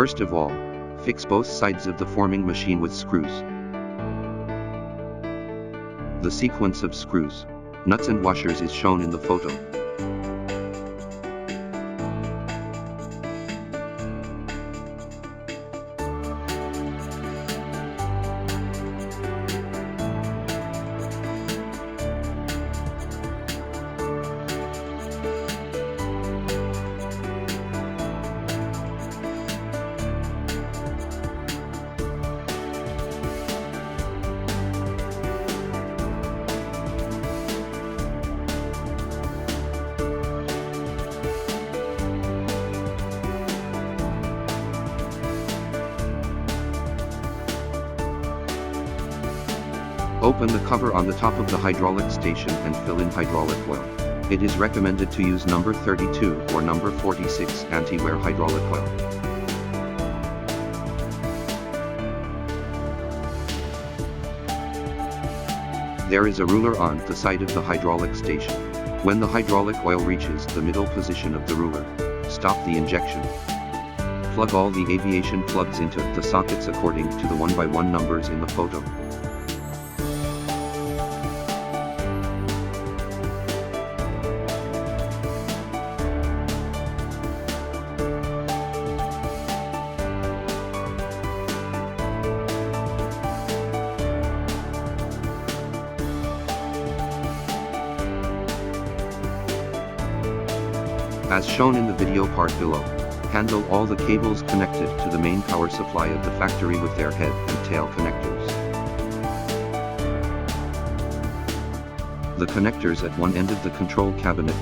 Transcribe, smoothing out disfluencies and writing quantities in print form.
First of all, fix both sides of the forming machine with screws. The sequence of screws, nuts and washers is shown in the photo. Open the cover on the top of the hydraulic station and fill in hydraulic oil. It is recommended to use number 32 or number 46 anti-wear hydraulic oil. There is a ruler on the side of the hydraulic station. When the hydraulic oil reaches the middle position of the ruler, stop the injection. Plug all the aviation plugs into the sockets according to the 1x1 numbers in the photo. As shown in the video part below, handle all the cables connected to the main power supply of the factory with their head and tail connectors. The connectors at one end of the control cabinet